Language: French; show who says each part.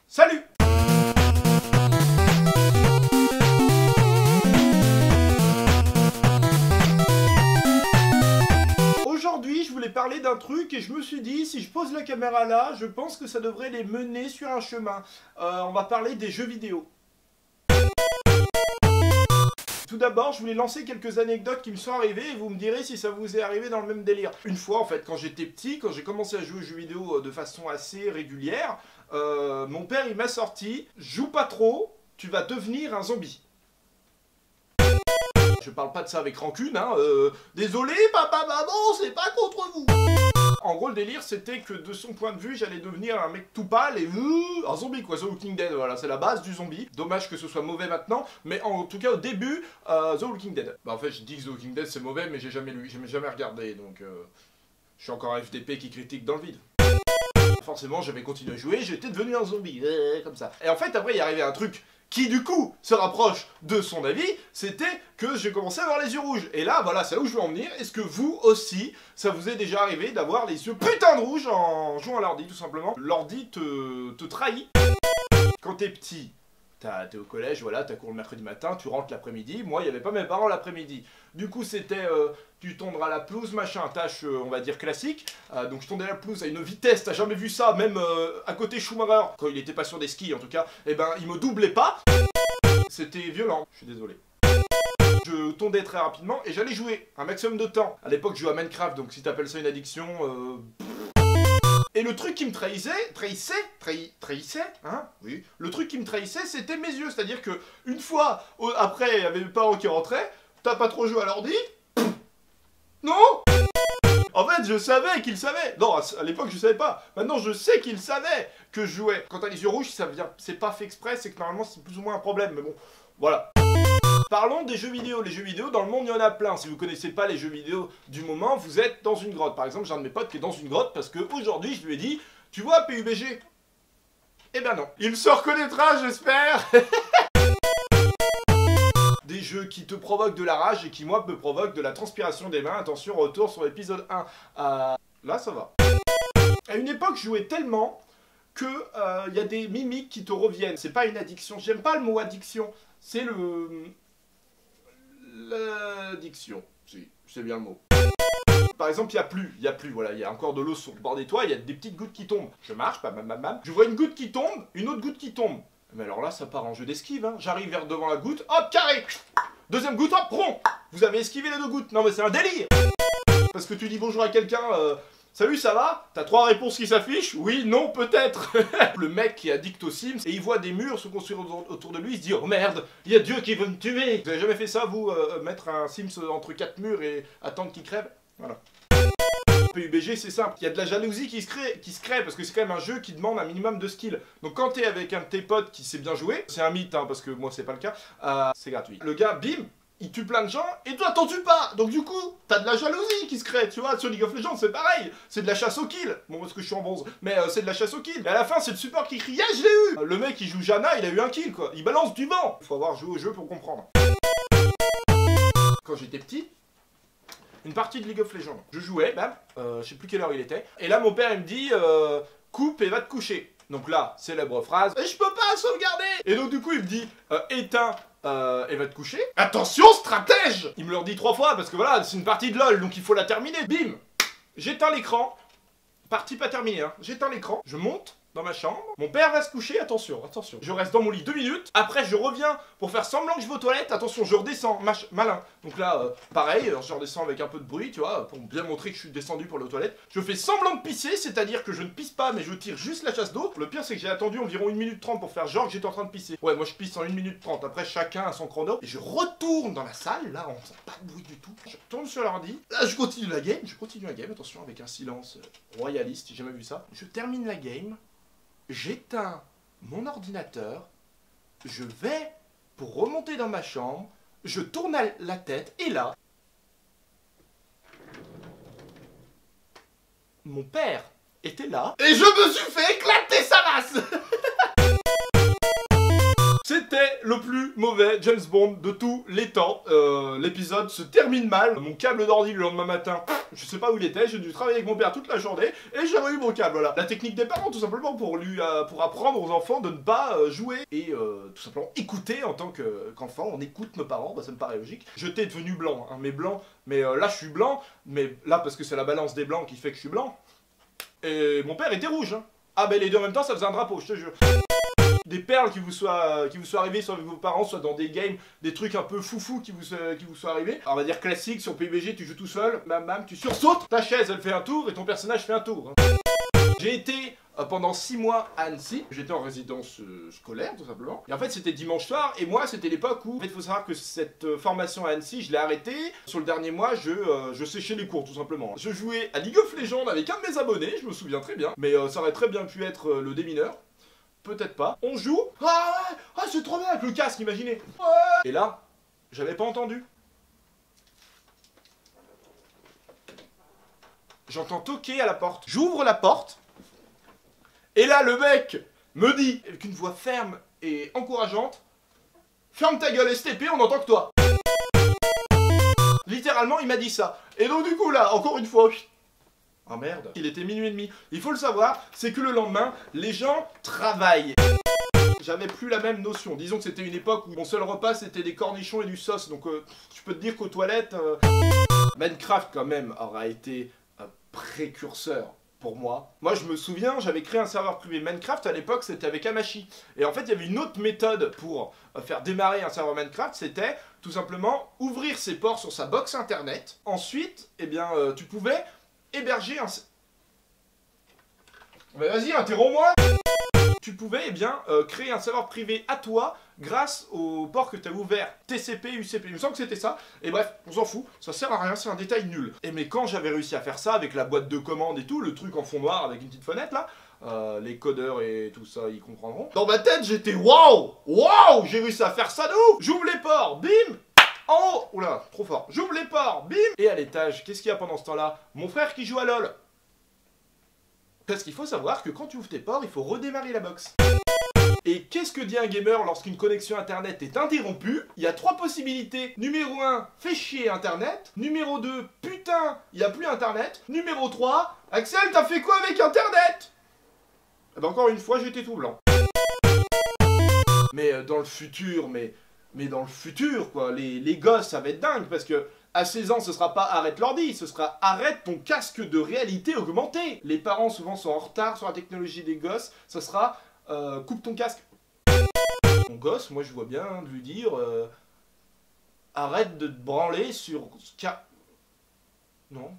Speaker 1: Salut! Aujourd'hui, je voulais parler d'un truc et je me suis dit, si je pose la caméra là, je pense que ça devrait les mener sur un chemin. On va parler des jeux vidéo. Tout d'abord, je voulais lancer quelques anecdotes qui me sont arrivées et vous me direz si ça vous est arrivé dans le même délire. Une fois, en fait, quand j'étais petit, quand j'ai commencé à jouer aux jeux vidéo de façon assez régulière, mon père, il m'a sorti « Joue pas trop, tu vas devenir un zombie ». Je parle pas de ça avec rancune, hein. Désolé, papa, maman, c'est pas contre vous. En gros, le délire, c'était que de son point de vue, j'allais devenir un mec tout pâle et un zombie, quoi. The Walking Dead, voilà, c'est la base du zombie. Dommage que ce soit mauvais maintenant, mais en tout cas, au début, The Walking Dead. Bah, en fait, je dis que The Walking Dead, c'est mauvais, mais j'ai jamais lu, j'ai jamais regardé, donc je suis encore un FDP qui critique dans le vide. Forcément, j'avais continué à jouer, j'étais devenu un zombie, comme ça. Et en fait, après, il est arrivé un truc qui du coup se rapproche de son avis, c'était que j'ai commencé à avoir les yeux rouges. Et là, voilà, c'est là où je veux en venir. Est-ce que vous aussi, ça vous est déjà arrivé d'avoir les yeux putain de rouges en jouant à l'ordi, tout simplement? L'ordi te trahit. Quand t'es petit, t'es au collège, voilà, t'as cours le mercredi matin, tu rentres l'après-midi. Moi, il n'y avait pas mes parents l'après-midi. Du coup, c'était tu tondras la pelouse, machin, tâche, on va dire, classique. Donc je tondais la pelouse à une vitesse, t'as jamais vu ça, même à côté Schumacher, quand il était pas sur des skis en tout cas, et ben il me doublait pas. C'était violent, je suis désolé. Je tondais très rapidement et j'allais jouer un maximum de temps. À l'époque, je jouais à Minecraft, donc si t'appelles ça une addiction... Et le truc qui me trahissait, hein, oui. Le truc qui me trahissait, c'était mes yeux. C'est-à-dire que une fois, après, il y avait mes parents qui rentraient, t'as pas trop joué à l'ordi? Non! En fait, je savais qu'il savait. Non, à l'époque, je savais pas. Maintenant, je sais qu'il savait que je jouais. Quand t'as les yeux rouges, ça vient, c'est pas fait exprès, c'est que normalement, c'est plus ou moins un problème. Mais bon, voilà. Parlons des jeux vidéo. Les jeux vidéo, dans le monde, il y en a plein. Si vous connaissez pas les jeux vidéo du moment, vous êtes dans une grotte. Par exemple, j'ai un de mes potes qui est dans une grotte parce qu'aujourd'hui, je lui ai dit, tu vois PUBG? Eh ben non. Il se reconnaîtra, j'espère. Des jeux qui te provoquent de la rage et qui, moi, me provoquent de la transpiration des mains. Attention, retour sur l'épisode 1. Là, ça va. À une époque, je jouais tellement que y a des mimiques qui te reviennent. C'est pas une addiction. J'aime pas le mot addiction. C'est l'addiction. Si, c'est bien le mot. Par exemple, il y a plus, voilà, il y a encore de l'eau sur le bord des toits, il y a des petites gouttes qui tombent. Je marche, bam, je vois une goutte qui tombe, une autre goutte qui tombe. Mais alors là, ça part en jeu d'esquive, hein. J'arrive vers devant la goutte, hop, carré. Deuxième goutte, hop, rond. Vous avez esquivé les deux gouttes. Non mais c'est un délire. Parce que tu dis bonjour à quelqu'un, salut, ça va? T'as 3 réponses qui s'affichent? Oui, non, peut-être. Le mec qui est addict aux Sims, et il voit des murs se construire autour de lui, il se dit, oh merde, il y a Dieu qui veut me tuer. Vous avez jamais fait ça, vous, mettre un Sims entre 4 murs et attendre qu'il crève? Voilà. PUBG, c'est simple, il y a de la jalousie qui se crée parce que c'est quand même un jeu qui demande un minimum de skill. Donc quand t'es avec un de tes potes qui sait bien jouer, c'est un mythe, hein, parce que moi c'est pas le cas, c'est gratuit. Le gars, bim, il tue plein de gens, et toi t'en tues pas. Donc du coup, t'as de la jalousie qui se crée, tu vois. Sur League of Legends, c'est pareil, c'est de la chasse au kill. Bon, parce que je suis en bronze, mais c'est de la chasse au kill. Et à la fin, c'est le support qui crie, yeah, je l'ai eu. Le mec, il joue Janna, il a eu un kill, quoi. Il balance du vent. Faut avoir joué au jeu pour comprendre. Quand j'étais petit, une partie de League of Legends. Je jouais, bam, je sais plus quelle heure il était. Et là, mon père, il me dit, coupe et va te coucher. Donc là, célèbre phrase, je peux pas sauvegarder. Et donc du coup, il me dit, éteins et va te coucher. Attention, stratège. Il me le dit 3 fois, parce que voilà, c'est une partie de LoL, donc il faut la terminer. Bim, j'éteins l'écran. Partie pas terminée, hein. J'éteins l'écran, je monte dans ma chambre. Mon père va se coucher, attention, attention. Je reste dans mon lit 2 minutes. Après, je reviens pour faire semblant que je vais aux toilettes. Attention, je redescends, malin. Donc là, pareil, je redescends avec un peu de bruit, tu vois, pour bien montrer que je suis descendu pour aller aux toilettes. Je fais semblant de pisser, c'est-à-dire que je ne pisse pas, mais je tire juste la chasse d'eau. Le pire, c'est que j'ai attendu environ 1 minute 30 pour faire genre que j'étais en train de pisser. Ouais, moi je pisse en 1 minute 30. Après, chacun a son chrono. Et je retourne dans la salle, là, on sent pas de bruit du tout. Je retourne sur l'ordi. Là, je continue la game, attention, avec un silence royaliste, j'ai jamais vu ça. Je termine la game. J'éteins mon ordinateur, je vais pour remonter dans ma chambre, je tourne la tête et là, mon père était là et je me suis fait éclater sa race. C'était le plus mauvais James Bond de tous les temps. L'épisode se termine mal. Mon câble d'ordi le lendemain matin, je sais pas où il était, j'ai dû travailler avec mon père toute la journée et j'ai eu mon câble, voilà. La technique des parents, tout simplement, pour apprendre aux enfants de ne pas jouer et tout simplement écouter en tant qu'enfant. On écoute nos parents, bah, ça me paraît logique. J'étais devenu blanc, hein, mais là je suis blanc, mais là parce que c'est la balance des blancs qui fait que je suis blanc. Et mon père était rouge, hein. Ah ben les deux en même temps, ça faisait un drapeau, je te jure. Des perles qui vous soient arrivées soit avec vos parents, soit dans des games, des trucs un peu foufou qui vous soient arrivés. Alors, on va dire classique, sur PUBG, tu joues tout seul, bam, tu sursautes, ta chaise elle fait un tour et ton personnage fait un tour. Hein. J'ai été pendant 6 mois à Annecy, j'étais en résidence scolaire tout simplement. Et en fait c'était dimanche soir et moi c'était l'époque où, en fait il faut savoir que cette formation à Annecy, je l'ai arrêtée. Sur le dernier mois, je séchais les cours tout simplement. Je jouais à League of Legends avec un de mes abonnés, je me souviens très bien. Mais ça aurait très bien pu être le démineur. Peut-être pas. On joue. Ah ouais, ah c'est trop bien avec le casque, imaginez. Ouais. Et là, j'avais pas entendu. J'entends toquer à la porte. J'ouvre la porte. Et là, le mec me dit, avec une voix ferme et encourageante, ferme ta gueule STP, on n'entend que toi. Littéralement, il m'a dit ça. Et donc du coup là, encore une fois, ah merde, il était minuit et demi. Il faut le savoir, c'est que le lendemain, les gens travaillent. J'avais plus la même notion. Disons que c'était une époque où mon seul repas c'était des cornichons et du sauce. Donc je peux te dire qu'aux toilettes, Minecraft quand même aura été un précurseur pour moi. Moi je me souviens, j'avais créé un serveur privé Minecraft à l'époque, c'était avec Hamachi. Et en fait il y avait une autre méthode pour faire démarrer un serveur Minecraft, c'était tout simplement ouvrir ses ports sur sa box internet. Ensuite, eh bien tu pouvais héberger un... Mais vas-y, interromps-moi. Tu pouvais, eh bien, créer un serveur privé à toi grâce au port que tu as ouvert, TCP, UCP, il me semble que c'était ça. Et bref, on s'en fout, ça sert à rien, c'est un détail nul. Et mais quand j'avais réussi à faire ça avec la boîte de commande et tout, le truc en fond noir avec une petite fenêtre là, les codeurs et tout ça, ils comprendront. Dans ma tête, j'étais waouh, waouh, j'ai réussi à faire ça de ouf. J'ouvre les ports, bim. En haut, oula, trop fort. J'ouvre les ports, bim. Et à l'étage, qu'est-ce qu'il y a pendant ce temps-là? Mon frère qui joue à LoL. Parce qu'il faut savoir que quand tu ouvres tes ports, il faut redémarrer la box. Et qu'est-ce que dit un gamer lorsqu'une connexion internet est interrompue? Il y a 3 possibilités. Numéro 1, fais chier internet. Numéro 2, putain, il n'y a plus internet. Numéro 3, Axel, t'as fait quoi avec internet? Eh ben encore une fois, j'étais tout blanc. Mais dans le futur, mais dans le futur, quoi, les gosses, ça va être dingue, parce que à 16 ans, ce sera pas arrête l'ordi, ce sera arrête ton casque de réalité augmentée. Les parents, souvent, sont en retard sur la technologie des gosses, ce sera coupe ton casque. Mon gosse, moi, je vois bien de lui dire arrête de te branler sur... Non.